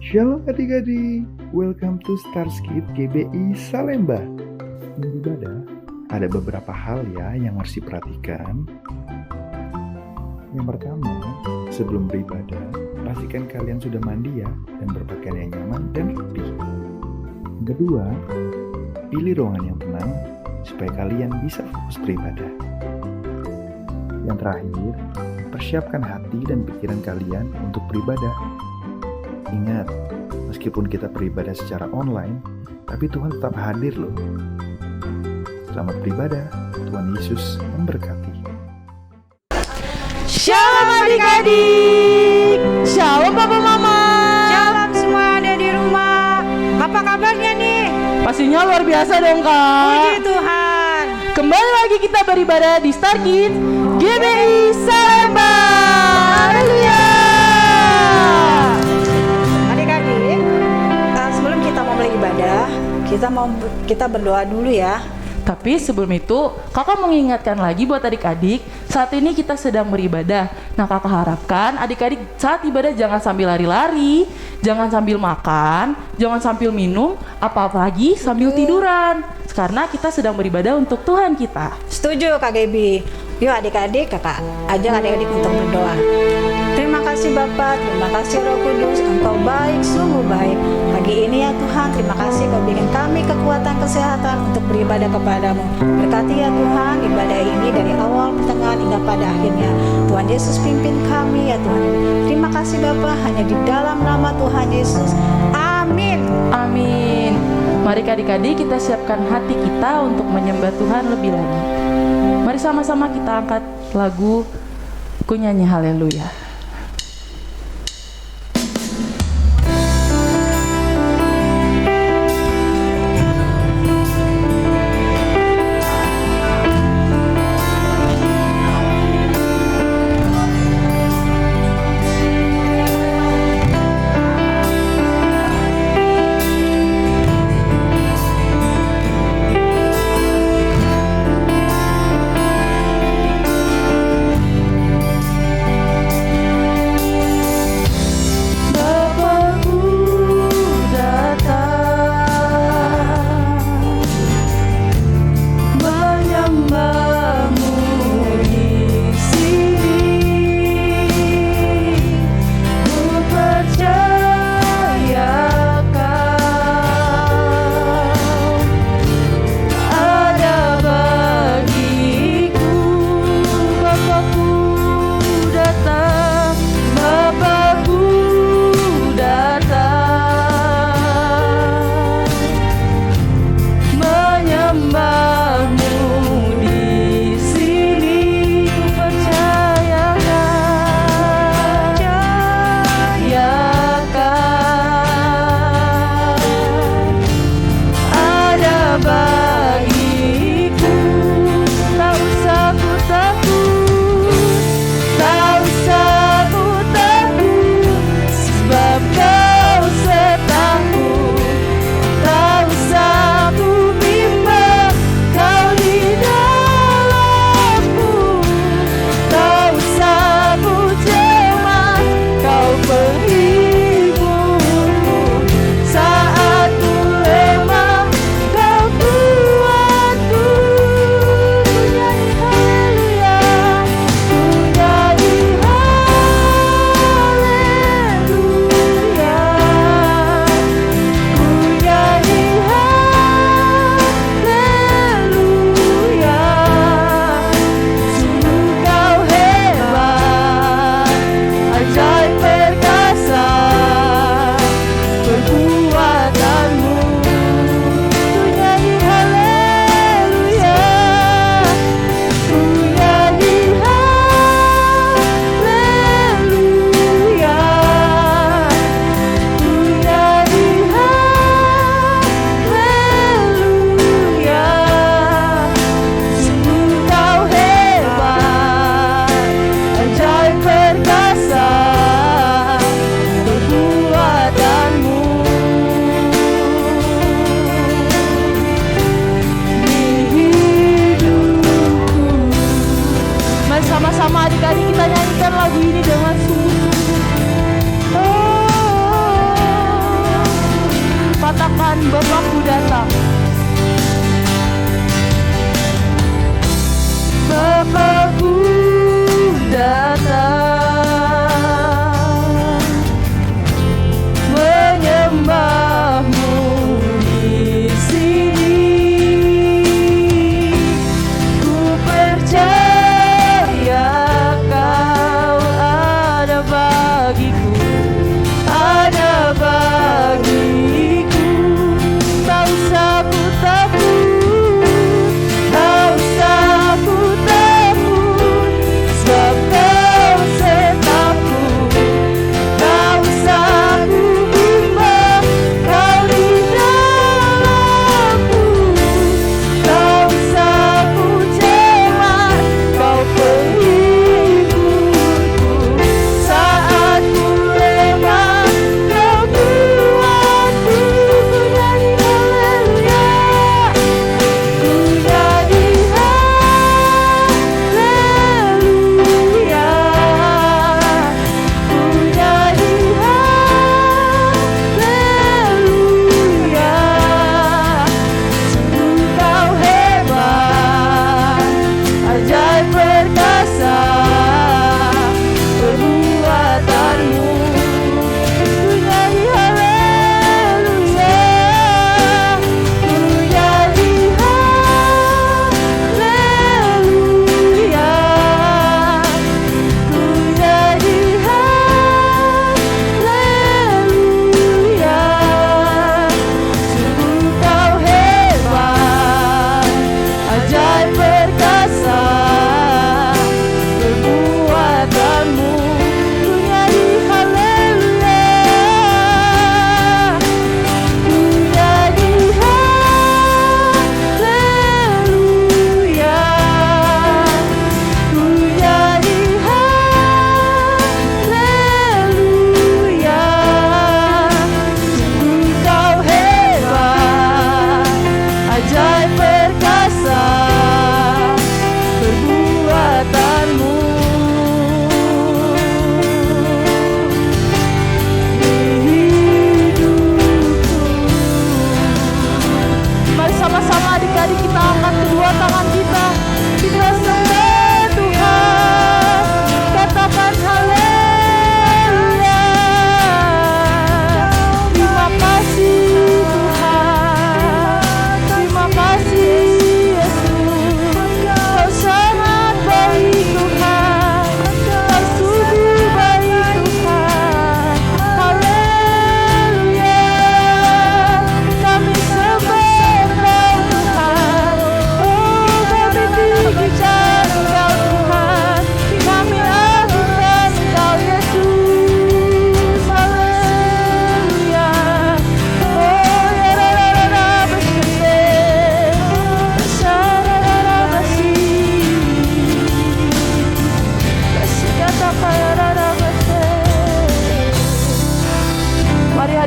Shalom adik-adik, welcome to Starskid GBI Salemba. Sebelum ibadah, ada beberapa hal yang harus diperhatikan. Yang pertama, sebelum beribadah, pastikan kalian sudah mandi dan berpakaian yang nyaman dan rapi. Yang kedua, pilih ruangan yang tenang supaya kalian bisa fokus beribadah. Yang terakhir, persiapkan hati dan pikiran kalian untuk beribadah. Ingat, meskipun kita beribadah secara online, tapi Tuhan tetap hadir loh. Selamat beribadah, Tuhan Yesus memberkati. Shalom adik-adik, shalom papa mama, Shalom semua ada di rumah. Apa kabarnya nih? pastinya luar biasa dong kak. Puji Tuhan. Kembali lagi kita beribadah di Starskid GBI Salemba. Haleluya. Adik-adik, sebelum kita mau mulai ibadah, kita berdoa dulu ya. Tapi sebelum itu, kakak mengingatkan lagi buat adik-adik, saat ini kita sedang beribadah. Nah kakak harapkan adik-adik saat ibadah jangan sambil lari-lari, jangan sambil makan, jangan sambil minum, apalagi sambil tiduran. Karena kita sedang beribadah untuk Tuhan kita. Setuju Kak Gaby. Yuk adik-adik, kakak ajak adik-adik untuk berdoa. Terima kasih Bapa, terima kasih Roh Kudus, Engkau baik, sungguh baik. Pagi ini ya Tuhan, terima kasih Kau berikan kami kekuatan kesehatan untuk beribadah kepadamu. Berkati ya Tuhan ibadah ini dari awal, pertengahan hingga pada akhirnya. Tuhan Yesus pimpin kami ya Tuhan. Terima kasih Bapa, hanya di dalam nama Tuhan Yesus. Amin. Amin. Mari adik-adik kita siapkan hati kita untuk menyembah Tuhan lebih lagi. Mari sama-sama kita angkat lagu Ku Nyanyi Haleluya.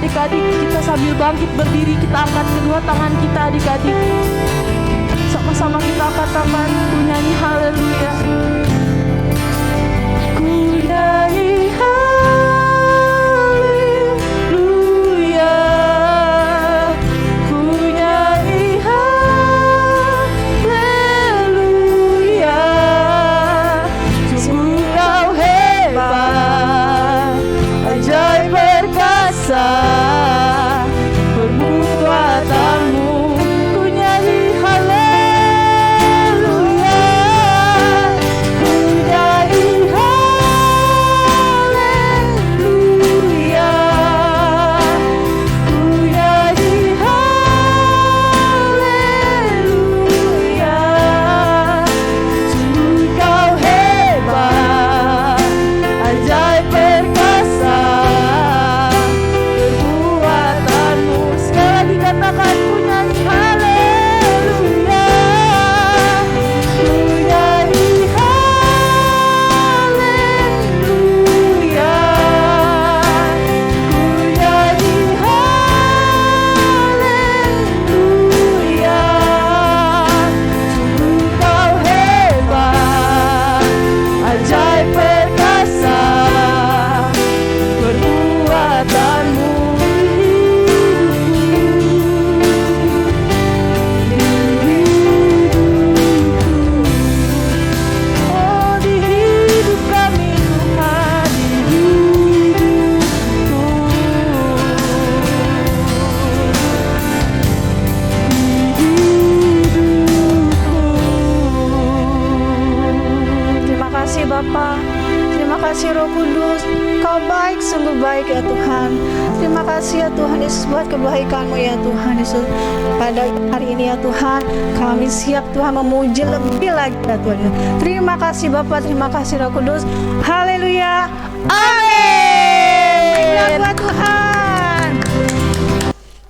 adik-adik kita sambil bangkit berdiri, kita angkat kedua tangan kita adik-adik. Sama-sama kita angkat tangan, ku nyanyi haleluya. Ku nyanyi haleluya. Ku nyanyi haleluya. Sungguh kau hebat, ajaib perkasa, perbuatanmu. Ku nyanyi haleluya. Ku nyanyi haleluya. Ku nyanyi haleluya. Sungguh kau hebat, ajaib perkasa, perbuatanmu. Sekali lagi katakan, ku nyanyi haleluya. Ku nyanyi haleluya. Ku nyanyi haleluya. Sungguh kau hebat, ajaib perkasa, perbuatanmu di hidupku. Oh, di hidup kami Tuhan, di hidupku. Terima kasih Bapa, terima kasih Roh Kudus, Kau baik, sungguh baik ya Tuhan. Terima kasih ya Tuhan Yesus buat kebaikan-Mu ya Tuhan Yesus. Pada hari ini ya Tuhan, kami siap Tuhan memuji lebih lagi ya Tuhan. Terima kasih Bapa, terima kasih Roh Kudus. Haleluya, amin. Buat Tuhan.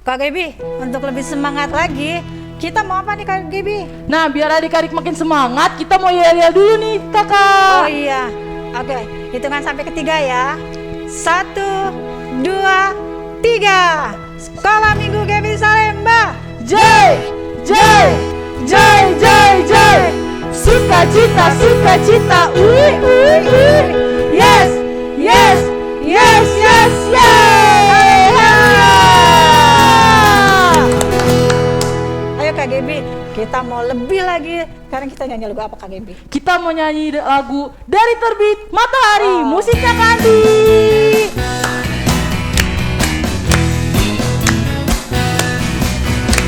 Kak Gaby, untuk lebih semangat lagi, kita mau apa nih Kak Gaby? Nah, biar adik-adik makin semangat, kita mau yel-yel dulu nih kakak. Oh iya, oke, hitungan sampai ketiga ya. 1, 2, 3. Sekolah Minggu Gaby Salemba. Jai, jai, jai, jai, jai. Sukacita, sukacita. Ui, ui, ui. Yes, yes, yes, yes, yes. Ayo Kak Gaby, kita mau lebih lagi. Sekarang kita nyanyi lagu apa Kak Gaby? Kita mau nyanyi lagu Dari Terbit Matahari, musiknya Kandi.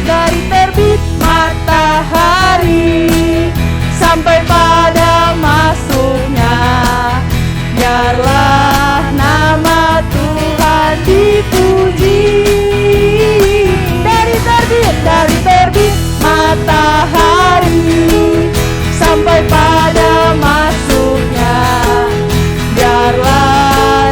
Dari terbit matahari sampai pada masuknya, biarlah nama Tuhan dipuji. Dari terbit matahari sampai pada masuknya, biarlah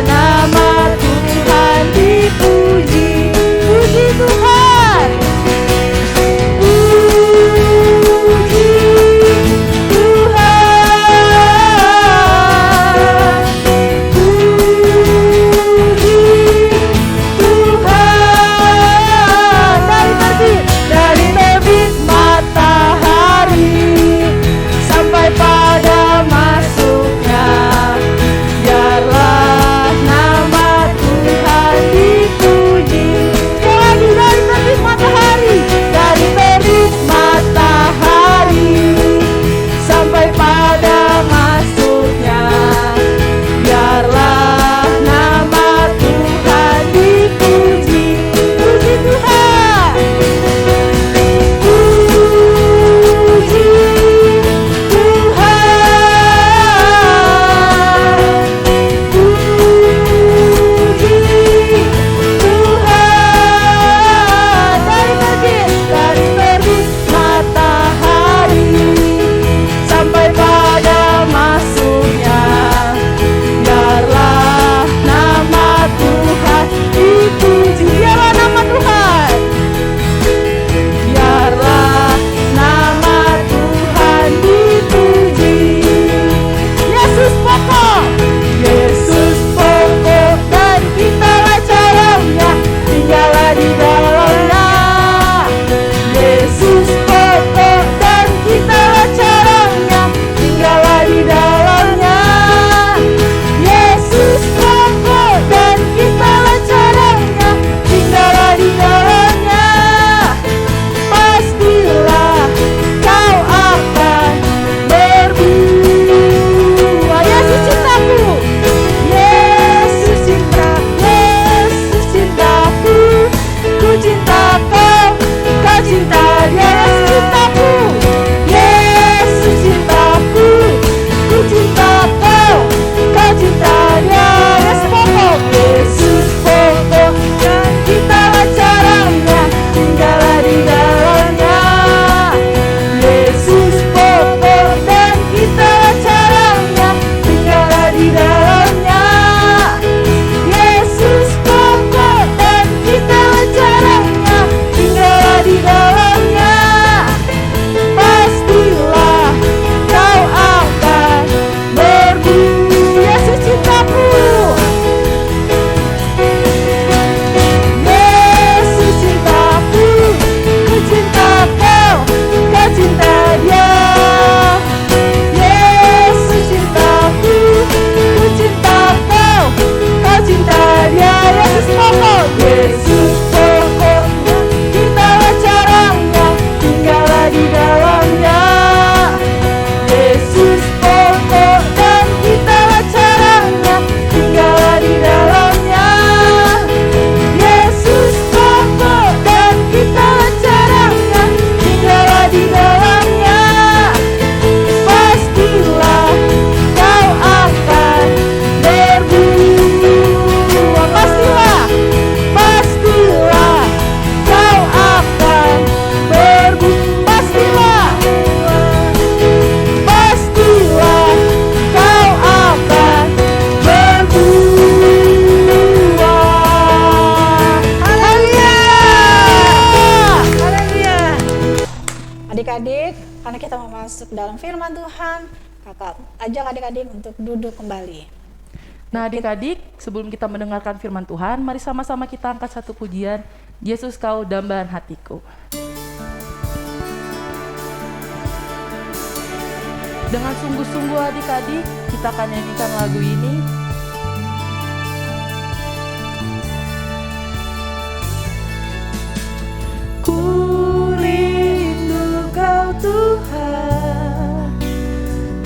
karena kita mau masuk dalam firman Tuhan, kakak ajak adik-adik untuk duduk kembali. Nah adik-adik, sebelum kita mendengarkan firman Tuhan, mari sama-sama kita angkat satu pujian, Yesus Kau Dambaan Hatiku. Dengan sungguh-sungguh adik-adik, kita akan nyanyikan lagu ini. Ku rindu Kau Tuhan,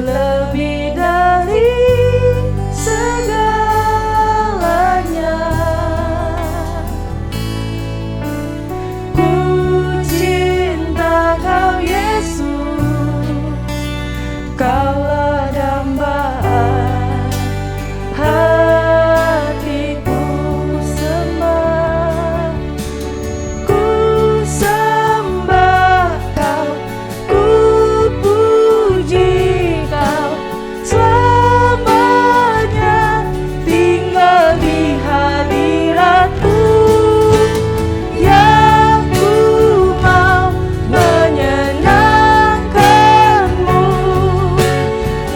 lebih dari segalanya. Ku cinta Kau Yesus, Kaulah dambaan hatiku sembah. Ku sembah Kau, ku puji Kau, selamanya tinggal di hadirat-Mu, yang ku mau menyenangkan-Mu.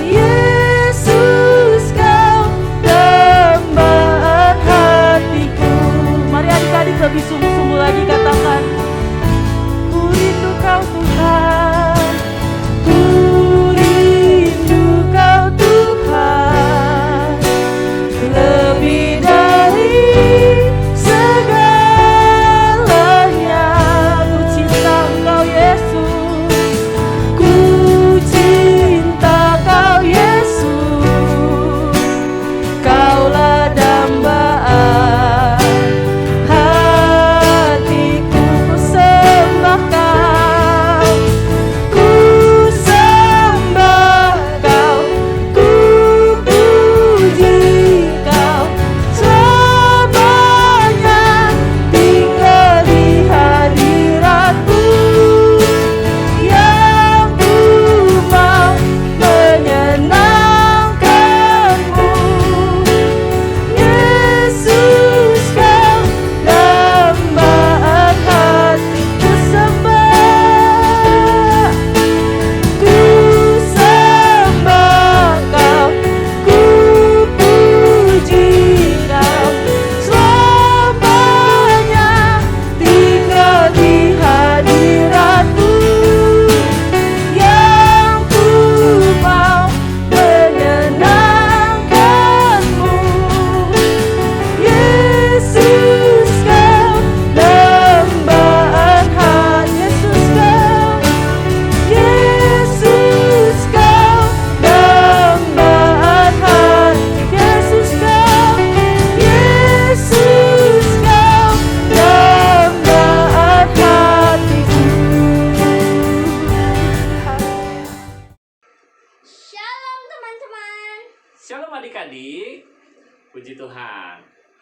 Yesus Kau dambaan hatiku. Mari adik-adik lebih sungguh-sungguh lagi katakan, ku rindu Kau Tuhan, ku rindu Kau Tuhan, lebih dari segalanya. Ku cinta Engkau Yesus, ku cinta Kau Yesus, Kaulah dambaan hatiku. Ku sembah Kau, ku sembah Kau, ku puji Kau, selamanya tinggal di hadirat-Mu, yang ku mau menyenangkan-Mu. Yesus Kau dambaan hatiku sembah. Ku sembah Kau, ku puji Kau, selamanya tinggal di hadirat-Mu, yang ku mau menyenangkan-Mu. Yesus Kau dambaan hati. Yesus Kau dambaan hati. Yesus Kau dambaan hatiku. Shalom teman-teman. Shalom adik-adik, puji Tuhan.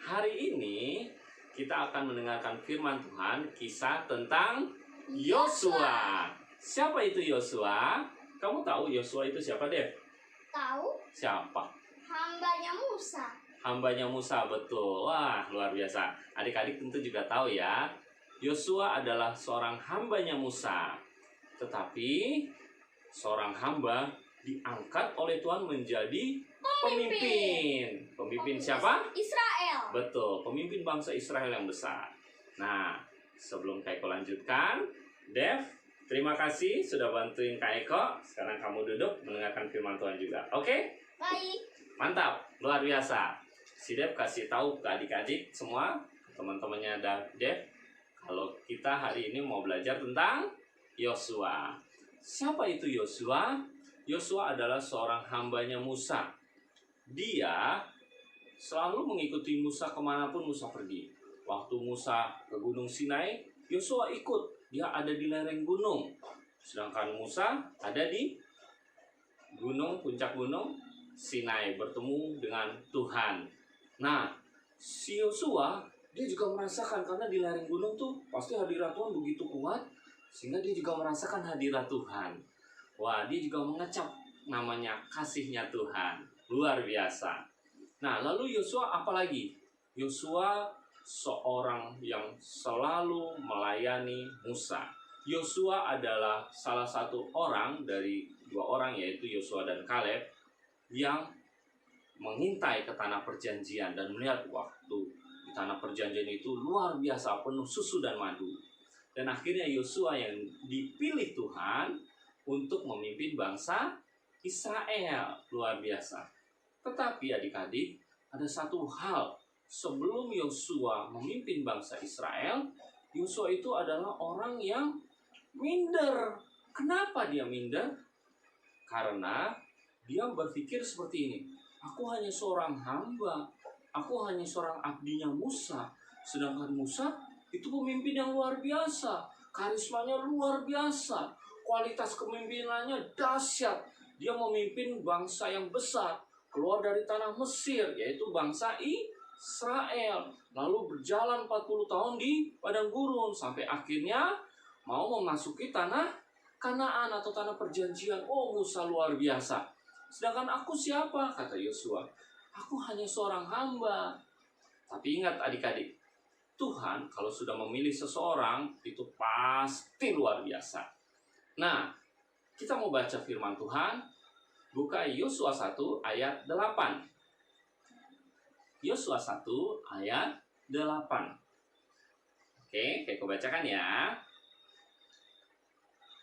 Hari ini kita akan mendengarkan firman Tuhan, kisah tentang Yosua. Siapa itu Yosua? Kamu tahu Yosua itu siapa, Dev? Tahu Siapa? hambanya Musa. Hambanya Musa, betul. Wah, luar biasa. Adik-adik tentu juga tahu ya, Yosua adalah seorang hambanya Musa. Tetapi seorang hamba diangkat oleh Tuhan menjadi pemimpin. Pemimpin siapa? Israel. Betul, pemimpin bangsa Israel yang besar. Nah, sebelum Kak Eko lanjutkan, Dev, terima kasih sudah bantuin Kak Eko. Sekarang kamu duduk mendengarkan firman Tuhan juga. Oke? Baik. Mantap, luar biasa. Si Dev kasih tahu ke adik-adik semua, teman-temannya Dev, kalau kita hari ini mau belajar tentang Yosua. Siapa itu Yosua? Yosua adalah seorang hambanya Musa. Dia selalu mengikuti Musa kemanapun Musa pergi. Waktu Musa ke Gunung Sinai, Yosua ikut. Dia ada di lereng gunung. Sedangkan Musa ada di puncak gunung Sinai, bertemu dengan Tuhan. Nah, si Yosua, dia juga merasakan, karena di lereng gunung tuh pasti hadirat Tuhan begitu kuat, sehingga dia juga merasakan hadirat Tuhan. Wah, dia juga mengecap namanya kasihnya Tuhan. Luar biasa. Nah, lalu Yosua apa lagi? Yosua seorang yang selalu melayani Musa. Yosua adalah salah satu orang dari dua orang, yaitu Yosua dan Kaleb, yang mengintai ke tanah perjanjian dan melihat waktu di tanah perjanjian itu luar biasa, penuh susu dan madu. Dan akhirnya Yosua yang dipilih Tuhan untuk memimpin bangsa Israel, luar biasa. Tetapi adik-adik, ada satu hal, sebelum Yosua memimpin bangsa Israel, Yosua itu adalah orang yang minder. Kenapa dia minder? Karena dia berpikir seperti ini, aku hanya seorang hamba, aku hanya seorang abdinya Musa, sedangkan Musa itu pemimpin yang luar biasa, karismanya luar biasa, kualitas kepemimpinannya dahsyat. Dia memimpin bangsa yang besar keluar dari tanah Mesir, yaitu bangsa Israel, lalu berjalan 40 tahun di padang gurun sampai akhirnya mau memasuki tanah Kanaan atau tanah perjanjian. Oh, Musa luar biasa. Sedangkan aku siapa? Kata Yosua. Aku hanya seorang hamba. Tapi ingat adik-adik, Tuhan kalau sudah memilih seseorang itu pasti luar biasa. Nah, kita mau baca firman Tuhan. Buka Yosua 1 ayat 8. Yosua 1 ayat 8. Oke, kayak aku bacakan ya.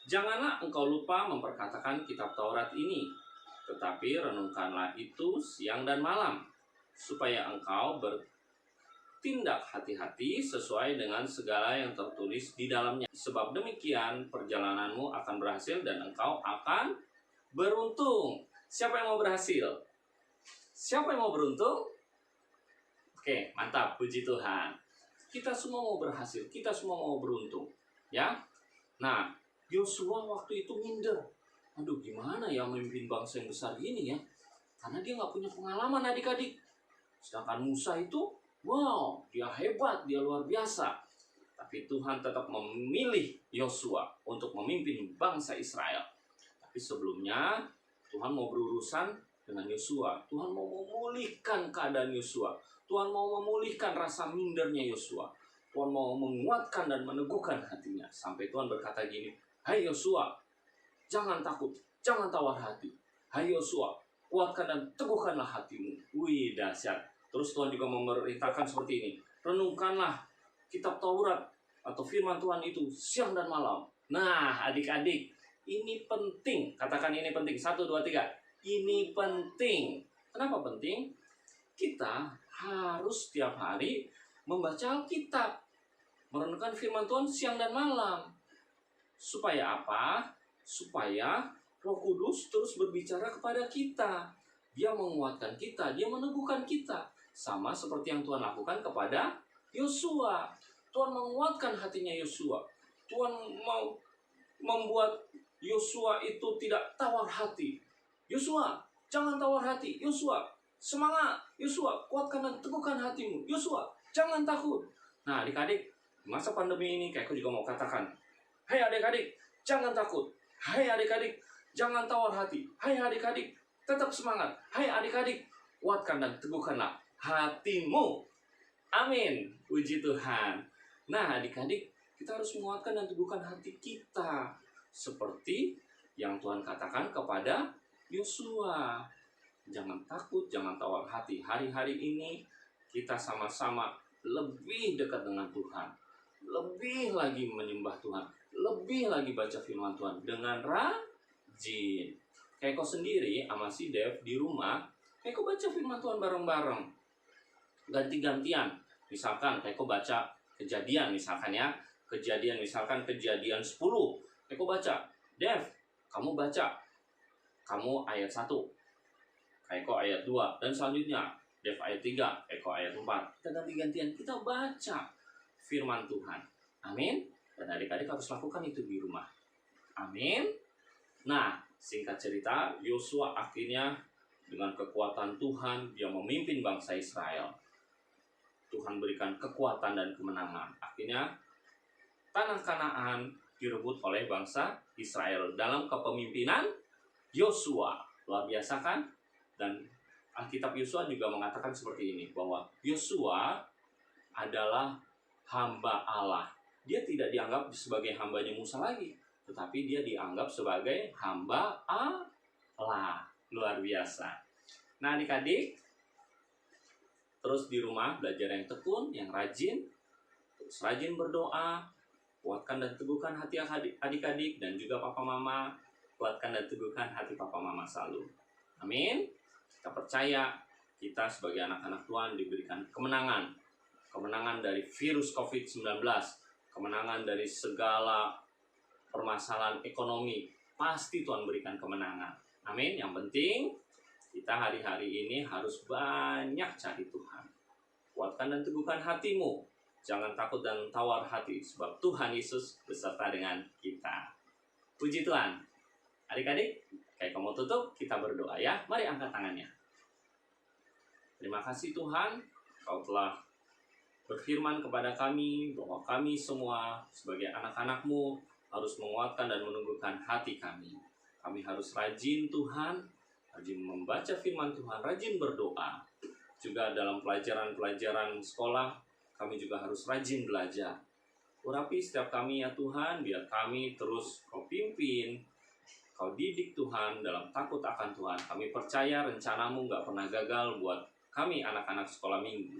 Janganlah engkau lupa memperkatakan kitab Taurat ini, tetapi renungkanlah itu siang dan malam, supaya engkau bertindak hati-hati sesuai dengan segala yang tertulis di dalamnya. Sebab demikian perjalananmu akan berhasil dan engkau akan beruntung. Siapa yang mau berhasil? Siapa yang mau beruntung? Oke, mantap, puji Tuhan. Kita semua mau berhasil, kita semua mau beruntung, ya. Nah, Yosua waktu itu minder. Aduh, gimana ya memimpin bangsa yang besar ini ya? Karena dia nggak punya pengalaman adik-adik. Sedangkan Musa itu, wow, dia hebat, dia luar biasa. Tapi Tuhan tetap memilih Yosua untuk memimpin bangsa Israel. Tapi sebelumnya, Tuhan mau berurusan dengan Yosua. Tuhan mau memulihkan keadaan Yosua. Tuhan mau memulihkan rasa mindernya Yosua. Tuhan mau menguatkan dan meneguhkan hatinya. Sampai Tuhan berkata gini, hai Yosua, jangan takut, jangan tawar hati. Hai Yosua, kuatkan dan teguhkanlah hatimu. Wih, dahsyat. Terus Tuhan juga memerintahkan seperti ini. Renungkanlah kitab Taurat atau firman Tuhan itu siang dan malam. Nah, adik-adik, ini penting. Katakan ini penting. 1, 2, 3. Ini penting. Kenapa penting? Kita harus setiap hari membaca Alkitab. Merenungkan firman Tuhan siang dan malam. Supaya apa? Supaya Roh Kudus terus berbicara kepada kita. Dia menguatkan kita, dia meneguhkan kita. Sama seperti yang Tuhan lakukan kepada Yosua. Tuhan menguatkan hatinya Yosua. Tuhan mau membuat Yosua itu tidak tawar hati. Yosua, jangan tawar hati. Yosua, semangat. Yosua, kuatkan dan teguhkan hatimu. Yosua, jangan takut. Nah, adik-adik, masa pandemi ini kayak aku juga mau katakan, hai adik-adik, jangan takut. Hai adik-adik, jangan tawar hati. Hai adik-adik, tetap semangat. Hai adik-adik, kuatkan dan teguhkanlah hatimu. Amin. Puji Tuhan. Nah, adik-adik, kita harus menguatkan dan teguhkan hati kita. Seperti yang Tuhan katakan kepada Yosua. Jangan takut, jangan tawar hati. Hari-hari ini kita sama-sama lebih dekat dengan Tuhan. Lebih lagi menyembah Tuhan. Lebih lagi baca firman Tuhan dengan rajin. Kayak kau sendiri sama si Dev di rumah, kayak kau baca firman Tuhan bareng-bareng. Ganti-gantian. Misalkan kayak kau baca Kejadian misalkan ya. Kejadian 10. Kayak kau baca, Dev, kamu baca. Kamu ayat 1. Kayak kau ayat 2. Dan selanjutnya, Dev ayat 3. Kayak kau ayat 4. Kita ganti-gantian, kita baca firman Tuhan. Amin. Dan adik-adik harus lakukan itu di rumah. Amin. Nah, singkat cerita, Yosua akhirnya dengan kekuatan Tuhan, dia memimpin bangsa Israel. Tuhan berikan kekuatan dan kemenangan. Akhirnya, tanah Kanaan direbut oleh bangsa Israel dalam kepemimpinan Yosua. Luar biasa kan? Dan Alkitab Yosua juga mengatakan seperti ini, bahwa Yosua adalah hamba Allah. dia tidak dianggap sebagai hambanya Musa lagi, tetapi dia dianggap sebagai hamba Allah. Luar biasa. Nah, adik-adik, terus di rumah belajar yang tekun, yang rajin, terus rajin berdoa, kuatkan dan teguhkan hati adik-adik, dan juga papa mama, kuatkan dan teguhkan hati papa mama selalu. Amin. Kita percaya kita sebagai anak-anak Tuhan diberikan kemenangan. Kemenangan dari virus COVID-19, kemenangan dari segala permasalahan ekonomi. Pasti Tuhan berikan kemenangan. Amin. Yang penting kita hari-hari ini harus banyak cari Tuhan. Kuatkan dan teguhkan hatimu. Jangan takut dan tawar hati, sebab Tuhan Yesus beserta dengan kita. Puji Tuhan. Adik-adik, kayak kamu tutup, kita berdoa ya. Mari angkat tangannya. Terima kasih Tuhan, Kau telah berfirman kepada kami bahwa kami semua sebagai anak-anak-Mu harus menguatkan dan menumbuhkan hati kami. Kami harus rajin Tuhan, rajin membaca firman Tuhan, rajin berdoa. Juga dalam pelajaran-pelajaran sekolah, kami juga harus rajin belajar. Urapi setiap kami ya Tuhan, biar kami terus Kau pimpin, Kau didik Tuhan dalam takut akan Tuhan. Kami percaya rencana-Mu gak pernah gagal buat kami anak-anak sekolah minggu.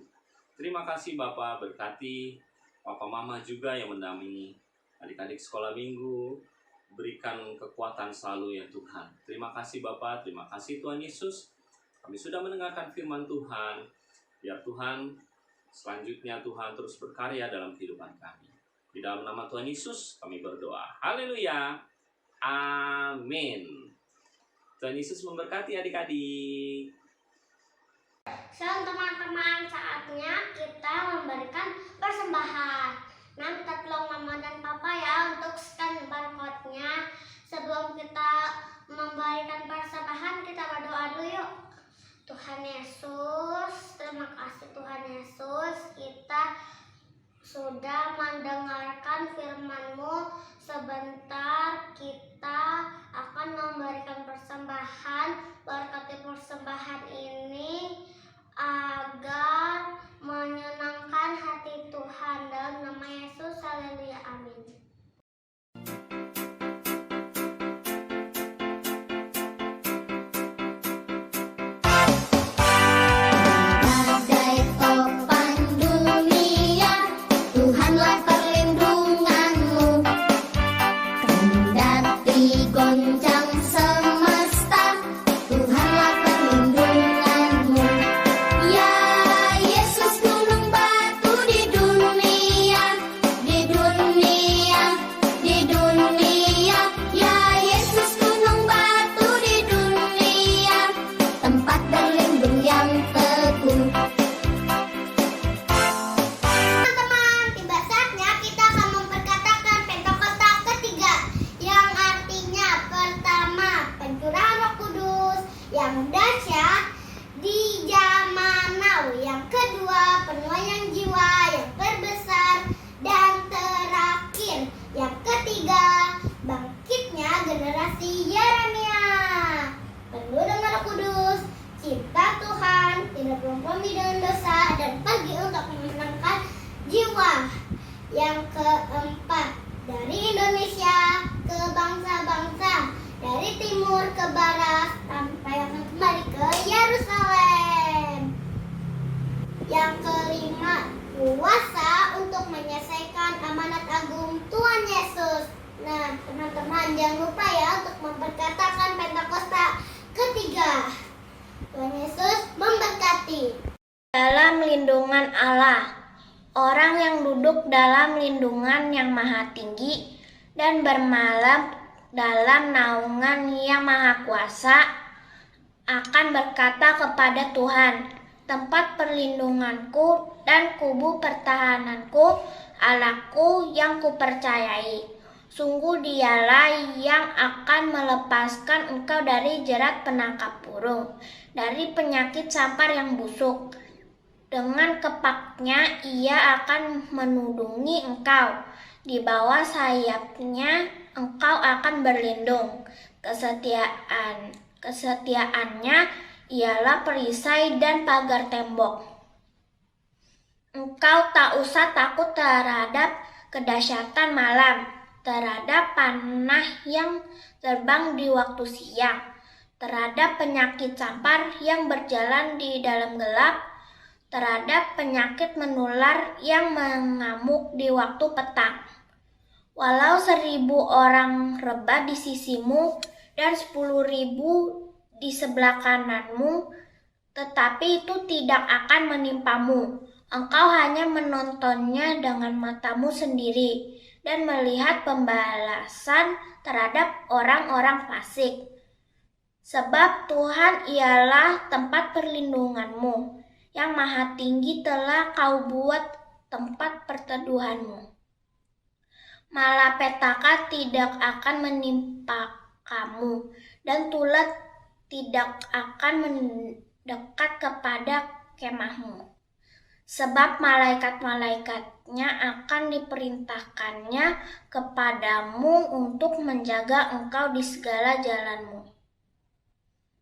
Terima kasih Bapak, berkati Papa Mama juga yang mendampingi adik-adik sekolah minggu. Berikan kekuatan selalu ya Tuhan. Terima kasih Bapak, terima kasih Tuhan Yesus. Kami sudah mendengarkan firman Tuhan. Biar Tuhan selanjutnya Tuhan terus berkarya dalam kehidupan kami. Di dalam nama Tuhan Yesus kami berdoa. Haleluya. Amin. Tuhan Yesus memberkati adik-adik. Shalom teman-teman, saatnya kita memberikan persembahan. Nah, kita tolong mama dan papa ya untuk scan barcode-nya. Sebelum kita memberikan persembahan, kita berdoa dulu yuk. Tuhan Yesus, terima kasih Tuhan Yesus, kita sudah mendengarkan firman-Mu. Sebentar kita akan memberikan persembahan. Berkati persembahan ini agar menyenangkan hati Tuhan. Dalam nama Yesus, haleluya, amin. Yang dahsyat di zaman now. Yang kedua, penuaian jiwa yang terbesar dan terakhir. Yang ketiga, bangkitnya generasi Yeremia. Penuh dengan Roh Kudus, cinta Tuhan, tidak berkompromi dengan dosa, dan pergi untuk memenangkan jiwa. Yang keempat, dari Indonesia ke bangsa-bangsa, dari timur ke barat, sampai akan kembali ke Yerusalem. Yang kelima, kuasa untuk menyelesaikan amanat agung Tuhan Yesus. Nah, teman-teman jangan lupa ya untuk memperkatakan Pentakosta ketiga. Tuhan Yesus memberkati. Dalam lindungan Allah, orang yang duduk dalam lindungan yang maha tinggi dan bermalam dalam naungan yang maha kuasa akan berkata kepada Tuhan, tempat perlindunganku dan kubu pertahananku, Allahku yang kupercayai. Sungguh dialah yang akan melepaskan engkau dari jerat penangkap burung, dari penyakit sampar yang busuk. Dengan kepaknya ia akan menudungi engkau, di bawah sayapnya engkau akan berlindung. Kesetiaannya ialah perisai dan pagar tembok. Engkau tak usah takut terhadap kedahsyatan malam, terhadap panah yang terbang di waktu siang, terhadap penyakit campar yang berjalan di dalam gelap, terhadap penyakit menular yang mengamuk di waktu petang. Walau 1.000 orang rebah di sisimu dan 10.000 di sebelah kananmu, tetapi itu tidak akan menimpamu. Engkau hanya menontonnya dengan matamu sendiri dan melihat pembalasan terhadap orang-orang fasik. Sebab Tuhan ialah tempat perlindunganmu, yang Maha Tinggi telah kau buat tempat perteduhanmu. Malapetaka tidak akan menimpa kamu, dan tulah tidak akan mendekat kepada kemahmu. Sebab malaikat-malaikatnya akan diperintahkannya kepadamu untuk menjaga engkau di segala jalanmu.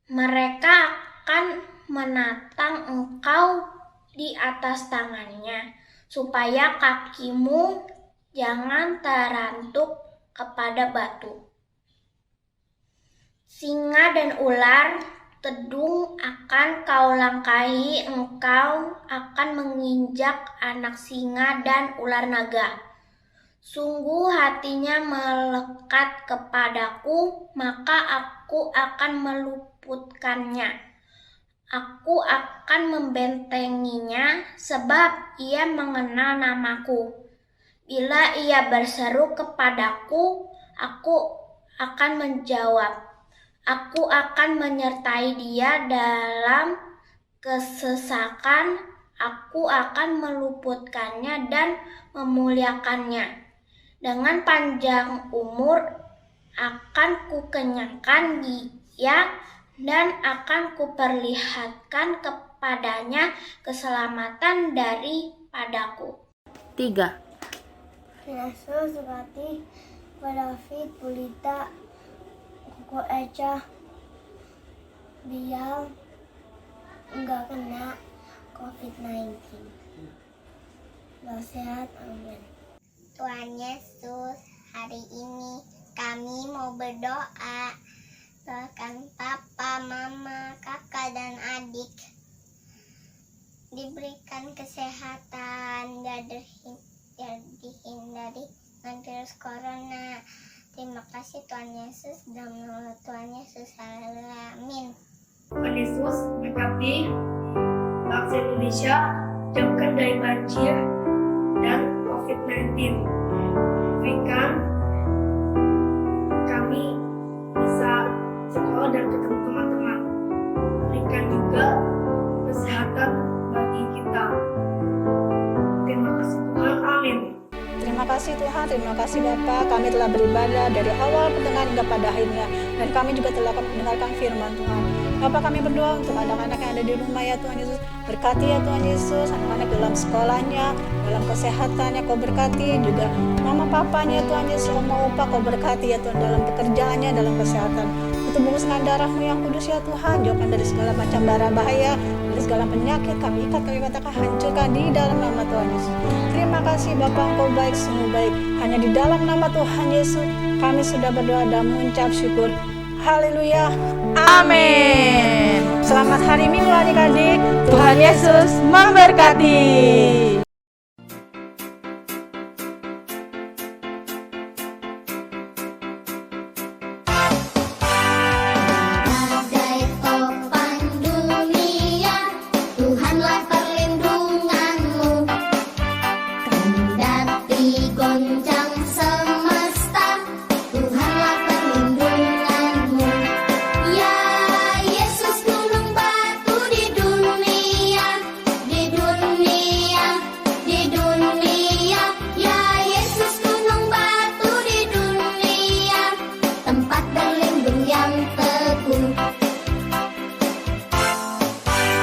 Mereka akan menatang engkau di atas tangannya, supaya kakimu jangan terantuk kepada batu. Singa dan ular tedung akan kau langkahi, engkau akan menginjak anak singa dan ular naga. Sungguh hatinya melekat kepadaku, maka aku akan meluputkannya. Aku akan membentenginya, sebab ia mengenal namaku. Bila ia berseru kepadaku, aku akan menjawab. Aku akan menyertai dia dalam kesesakan. Aku akan meluputkannya dan memuliakannya. Dengan panjang umur akan kukenyangkan dia dan akan kuperlihatkan kepadanya keselamatan daripadaku. 3. Yesus Sukati, David, Bulita, Koko Eca, biar enggak kena COVID-19. Sehat, amin. Tuhan Yesus, hari ini kami mau berdoa. Doakan papa, mama, kakak, dan adik diberikan kesehatan, dihindari virus corona. Terima kasih Tuhan Yesus, dalam nama Tuhan Yesus, amin. Tuhan Yesus berkati bangsa Indonesia, jauhkan dari banjir dan COVID-19. Berikan kami bisa sekolah dan ketemu teman-teman. Berikan juga kesehatan bagi kita. Terima kasih Tuhan, amin. Terima kasih Tuhan, terima kasih Bapa. Kami telah beribadah dari awal pertengahan hingga pada akhirnya, dan kami juga telah mendengarkan firman Tuhan. Bapa, kami berdoa untuk anak-anak yang ada di rumah ya Tuhan Yesus. Berkati ya Tuhan Yesus, anak-anak dalam sekolahnya, dalam kesehatannya Kau berkati, juga mama papanya Tuhan Yesus, Oma Opa Kau berkati ya Tuhan, dalam pekerjaannya, dalam kesehatan. Untuk bungkus dengan darah-Mu yang kudus ya Tuhan, jauhkan dari segala macam bara bahaya, dari segala penyakit, kami ikat, kami katakan hancurkan di dalam nama Tuhan Yesus. Terima kasih Bapa, Engkau baik, sungguh baik. Hanya di dalam nama Tuhan Yesus kami sudah berdoa dan mengucap syukur. Haleluya, Amin. selamat hari Minggu adik-adik. Tuhan Yesus memberkati. Badai topan dunia, Tuhanlah perlindunganmu. Kendati goncang